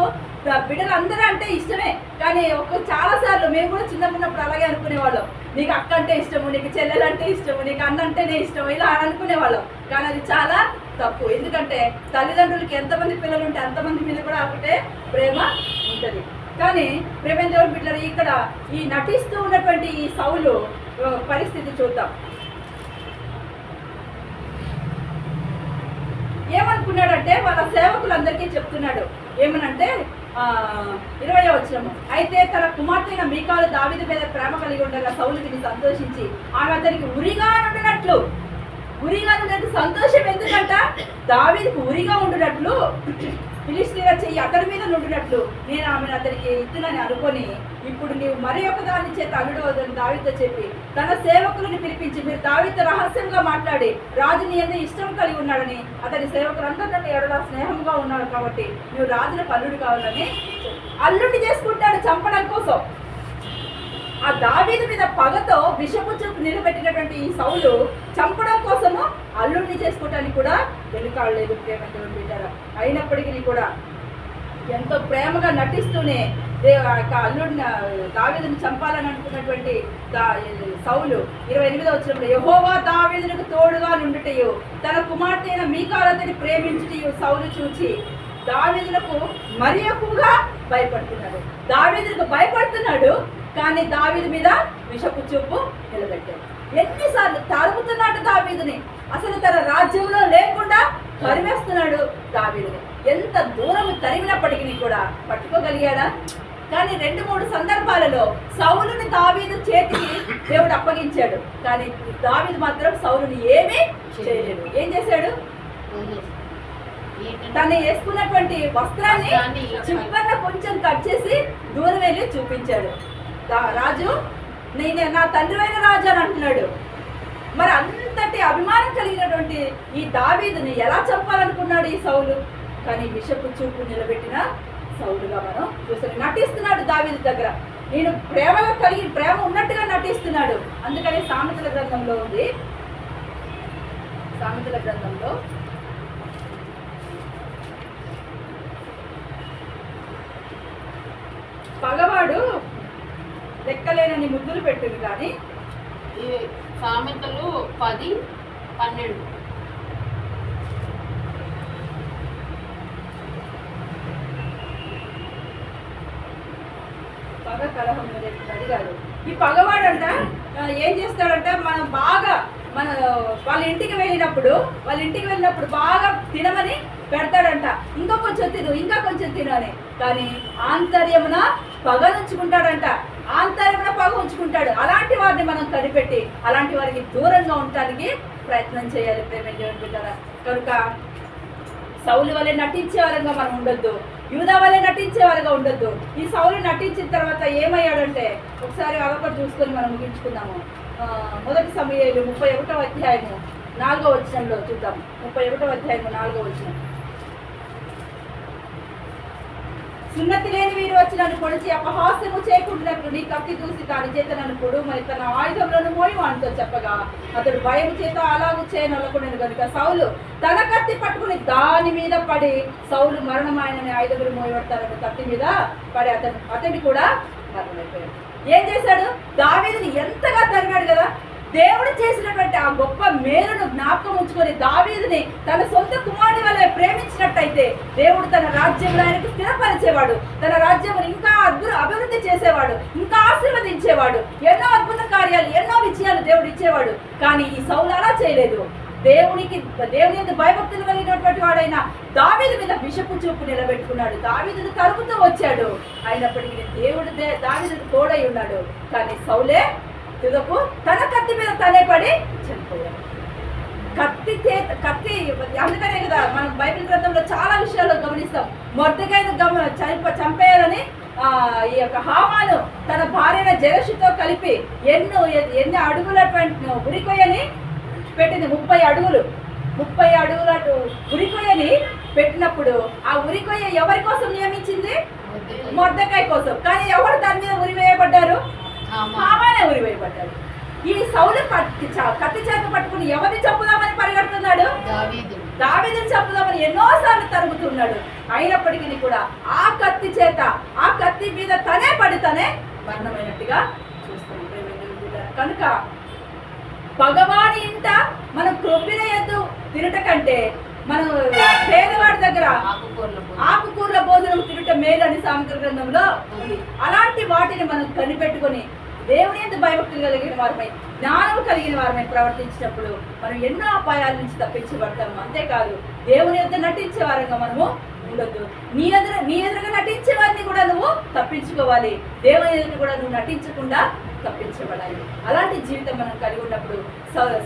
బిడ్డలు అందరూ అంటే ఇష్టమే కానీ చాలాసార్లు మేము కూడా చిన్నప్పుడు అలాగే అనుకునేవాళ్ళం. నీకు అక్క అంటే ఇష్టము, నీకు చెల్లెలంటే ఇష్టము, నీకు అన్న అంటేనే ఇష్టము, ఇలా అనుకునేవాళ్ళం. కానీ అది చాలా తప్పు. ఎందుకంటే తల్లిదండ్రులకి ఎంతమంది పిల్లలు ఉంటే అంతమంది మీద కూడా ఒకటే ప్రేమ ఉంటుంది. కానీ ప్రేమ దేవుని బిడ్డలు ఇక్కడ ఈ నటిస్తూ ఉన్నటువంటి ఈ సౌలు పరిస్థితి చూద్దాం. ఏమనుకున్నాడంటే వాళ్ళ సేవకులందరికీ చెప్తున్నాడు. ఏమనంటే 20వ వచనము, అయితే తన కుమార్తెన మీకాలు దావీదు మీద ప్రేమ కలిగి ఉండగా సౌలు విని సంతోషించి ఆమె అతనికి ఉరిగా ఉండినట్లు సంతోషం. ఎందుకంట దావీదుకు ఉరిగా ఉండినట్లు ఫిలిష్తీయుల చెయ్యి అతని మీద నుండినట్లు నేను ఆమెను అతనికి ఇత్తునని అనుకొని, ఇప్పుడు నీవు మరి ఒక దాని చేత అల్లుడు వదని దావీదుతో చెప్పి తన సేవకులను పిలిపించి, మీరు దావీదుతో రహస్యంగా మాట్లాడి రాజు నీ యందు ఇష్టం కలిగి ఉన్నాడని, అతని సేవకులందరినీ ఎడల స్నేహంగా ఉన్నాడు కాబట్టి నువ్వు రాజులకు అల్లుడు కావాలని అల్లుడిని చేసుకుంటాడు చంపడం కోసం. ఆ దావీదు మీద పగతో విషపు చూపు నిలబెట్టినటువంటి ఈ సౌలు చంపడం కోసము అల్లుడిని చేసుకోవటానికి కూడా వెనుకాడలేదు. ప్రేమ అయినప్పటికీ కూడా ఎంతో ప్రేమగా నటిస్తూనే అల్లుడిని దావీదుని చంపాలని అనుకున్నటువంటి సౌలు 28వ వచనంలో, యెహోవా దావీదునకు తోడుగా నుండుటయు తన కుమార్తె అయిన మీకాలతని ప్రేమించుటయు సౌలు చూచి దావీదునకు మరి ఎక్కువగా భయపడుతున్నాడు. దావీదునకు భయపడుతున్నాడు, కానీ దావీదు మీద విషపు చూపు నిలబెట్టాడు. ఎన్నిసార్లు తరుముతున్నాడు దావీదుని, అసలు తన రాజ్యంలో లేకుండా తరిమేస్తున్నాడు దావీదుని. ఎంత దూరం తరిమినప్పటికీ కూడా పట్టుకోగలిగాడా? కానీ 2-3 సందర్భాలలో సౌలుని దావీదు చేతికి దేవుడు అప్పగించాడు, కానీ దావీదు మాత్రం సౌలుని ఏమీ చేయలేడు. ఏం చేశాడు? తను వేసుకున్నటువంటి వస్త్రాన్ని చివరన కొంచెం కట్ చేసి దూరం వెళ్ళి చూపించాడు. రాజు నేను నా తండ్రివైన రాజు అని అంటున్నాడు. మరి అంతటి అభిమానం కలిగినటువంటి ఈ దావీదుని ఎలా చంపాలనుకున్నాడు ఈ సౌలు? కానీ విషపు చూపు నిలబెట్టిన సౌలుగా మనం చూసాను. నటిస్తున్నాడు దావీదు దగ్గర, నేను ప్రేమ ఉన్నట్టుగా నటిస్తున్నాడు. అందుకని సామెతల గ్రంథంలో ఉంది, సామెతల గ్రంథంలో పగవాడు లెక్కలేనని ముద్దులు పెట్టింది, కానీ ఈ సామెతలు 10-12 పగ కలహం అడిగాడు. ఈ పగవాడంట ఏం చేస్తాడంట, మనం బాగా వాళ్ళ ఇంటికి వెళ్ళినప్పుడు బాగా తినమని పెడతాడంట. ఇంకా కొంచెం తిను, ఇంకా కొంచెం తిను అని. కానీ ఆంతర్యమున పగ ఉంచుకుంటాడంట, ఆంతర్యమున పగ ఉంచుకుంటాడు. అలాంటి వారిని మనం కనిపెట్టి అలాంటి వారికి దూరంగా ఉండటానికి ప్రయత్నం చేయాలి. ప్రేమించారా? కనుక సౌలు వలె నటించే వారంగా మనం ఉండొద్దు, యూదా వలె నటించే వారుగా ఉండొద్దు. ఈ సౌలు నటించిన తర్వాత ఏమయ్యాడంటే, ఒకసారి అదొకటి చూసుకొని మనం ముగించుకుందాము. 1 సమూయేలు 31వ అధ్యాయము 4వ వచనంలో చూద్దాం. 31వ అధ్యాయము 4వ వచనం. సున్నతి లేని వీరు వచ్చి నన్ను పొడిచి అపహాస్యము చేయకుండానట్లు నీ కత్తి దూసి దాని చేత నన్ను పొడు, మరి తన ఆయుధంలోను మోయి వానితో చెప్పగా అతడు భయం చేత అలాగూ చేయనొల్లకునేను. కనుక సౌలు తన కత్తి పట్టుకుని దాని మీద పడి, సౌలు మరణమాయనని ఆయుధములు మోయబడతారని కత్తి మీద పడి అతన్ని కూడా మరణమైపోయాడు. ఏం చేశాడు? దావీదుని ఎంతగా తరిమాడు కదా. దేవుడు చేసినటువంటి ఆ గొప్ప మేలును జ్ఞాపకం ఉంచుకొని దావీదుని తన సొంత కుమారుడి వల్ల ప్రేమించినట్టయితే దేవుడు తన రాజ్యంలో ఆయనకు స్థిరపరిచేవాడు, తన రాజ్యమును ఇంకా అభివృద్ధి చేసేవాడు, ఇంకా ఆశీర్వదించేవాడు, ఎన్నో అద్భుత కార్యాలు, ఎన్నో విజయాలు దేవుడు ఇచ్చేవాడు. కానీ ఈ సౌలు అలా చేయలేదు. దేవుని యొక్క భయభక్తులు కలిగినటువంటి వాడైన దావీదు మీద విషపు చూపు నిలబెట్టుకున్నాడు. దావీదును తరుముతూ వచ్చాడు, అయినప్పటికీ దేవుడు దావీదుకు తోడై ఉన్నాడు. కానీ సౌలే తుదకు తన కత్తి మీద తనే పడి చనిపోయాడు. కత్తి అందుకనే కదా మనం బైబిల్ గ్రంథంలో చాలా విషయాల్లో గమనిస్తాం. మొర్దెకైను చంపేయాలని ఈ యొక్క హామాను తన భార్యన జెరషుతో కలిపి ఎన్ని అడుగులటువంటి ఉరికొయ్యని పెట్టింది. 30 అడుగులు ఉరికొయ్యని పెట్టినప్పుడు ఆ ఉరికొయ్య ఎవరి కోసం నియమించింది? మొర్దెకై కోసం. కానీ ఎవరు దాని మీద ఉరివేయబడ్డారు? హామానే ఉరివేయబడ్డాడు. ఈ సౌలు కత్తి చేత పట్టుకుని ఎవరిని చంపుదామని పరిగెడుతున్నాడు? దావీదుని చంపుదామని ఎన్నోసార్లు తరుగుతున్నాడు. అయినప్పటికీ కూడా ఆ కత్తి మీద తనే పడి తనే మరణమైనట్టుగా చూస్తున్నాడు. కనుక భగవాని ఇంట మనం క్రొవ్విన ఎద్దు తినట కంటే మనం పేదవాడి దగ్గర ఆకుకూరల భోజనం తినట మేలు అని సామెతల గ్రంథంలో ఉంది. అలాంటి వాటిని మనం కనిపెట్టుకొని దేవుని యందు భయభక్తులు కలిగిన వారమై, జ్ఞానం కలిగిన వారమై ప్రవర్తించినప్పుడు మనం ఎన్నో అపాయాల నుంచి తప్పించబడతాము. అంతేకాదు దేవుని యొద్ద నటించే వారంగా మనము ఉండొద్దు. నీ ఎదురుగా నటించే వారిని కూడా నువ్వు తప్పించుకోవాలి. దేవుని ఎదురు కూడా నువ్వు నటించకుండా తప్పించబడాలి. అలాంటి జీవితం మనం కలిగి ఉన్నప్పుడు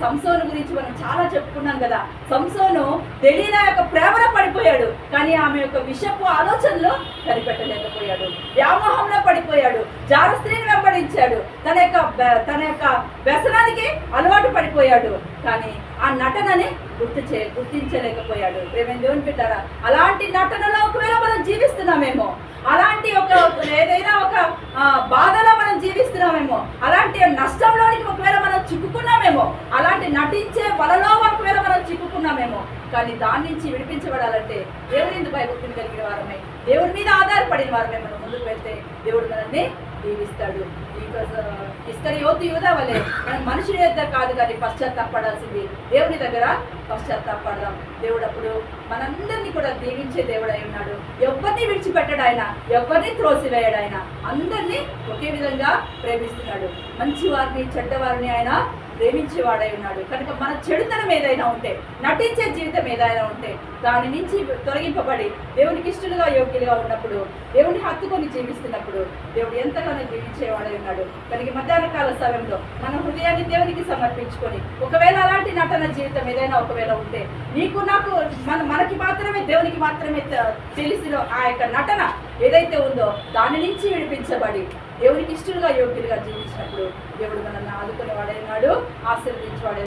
సంసోను గురించి మనం చాలా చెప్పుకున్నాం కదా. సంసోను దెలీలా యొక్క ప్రేమలో పడిపోయాడు, కానీ ఆమె యొక్క విషపు ఆలోచనలో కనిపెట్టలేకపోయాడు. వ్యామోహంలో పడిపోయాడు, జార స్త్రీని వెంబడించాడు, తన యొక్క వ్యసనానికి అలవాటు పడిపోయాడు, కానీ ఆ నటనని గుర్తించలేకపోయాడు. ప్రేమ దేవుని బిడ్డారా, అలాంటి నటనలో ఒకవేళ మనం జీవిస్తున్నామేమో, అలాంటి ఏదైనా ఒక బాధలో మనం జీవిస్తున్నామేమో, అలాంటి నష్టంలోనికి ఒకవేళ మనం చిక్కుకున్నామేమో, అలాంటి నటించే వలలో ఒకవేళ మనం చిక్కుకున్నామేమో, కానీ దాని నుంచి విడిపించబడాలంటే దేవుని మీద భయభక్తిని కలిగిన వారమే, దేవుడి మీద ఆధారపడిన వారమే మనం ముందుకు వెళ్తే దేవుడు మనల్ని దీవిస్తాడు. ఇస్కరియోతు యూదా వలె మనం మనుషుల దగ్గర కాదు కానీ పశ్చాత్తాపడాల్సింది దేవుని దగ్గర పశ్చాత్తాపడదాం. దేవుడు అప్పుడు మనందరినీ కూడా దీవించే దేవుడు అయి ఉన్నాడు. ఎవరిని విడిచిపెట్టడు ఆయన, ఎవరిని త్రోసివేయడు ఆయన, అందరినీ ఒకే విధంగా ప్రేమిస్తున్నాడు. మంచి వారిని చెడ్డవారిని ఆయన ప్రేమించేవాడై ఉన్నాడు. కనుక మన చెడుతనం ఏదైనా ఉంటే, నటించే జీవితం ఏదైనా ఉంటే దాని నుంచి తొలగింపబడి దేవునికి ఇష్టలుగా యోగ్యులుగా ఉన్నప్పుడు, దేవుని హత్తుకొని జీవిస్తున్నప్పుడు దేవుడు ఎంతగానో జీవించేవాడై ఉన్నాడు. కనుక మధ్యాహ్న కాల సమయంలో మన హృదయాన్ని దేవునికి సమర్పించుకొని, ఒకవేళ అలాంటి నటన జీవితం ఏదైనా ఒకవేళ ఉంటే, నీకు నాకు మనకి మాత్రమే దేవునికి మాత్రమే తెలిసిన ఆ యొక్క నటన ఏదైతే ఉందో దాని నుంచి విడిపించబడి దేవునికి ఇష్టలుగా యోగ్యులుగా జీవించినప్పుడు దేవుడు మనల్ని ఆదుకునేవాడై ఉన్నాడు, ఆశీర్వదించేవాడే.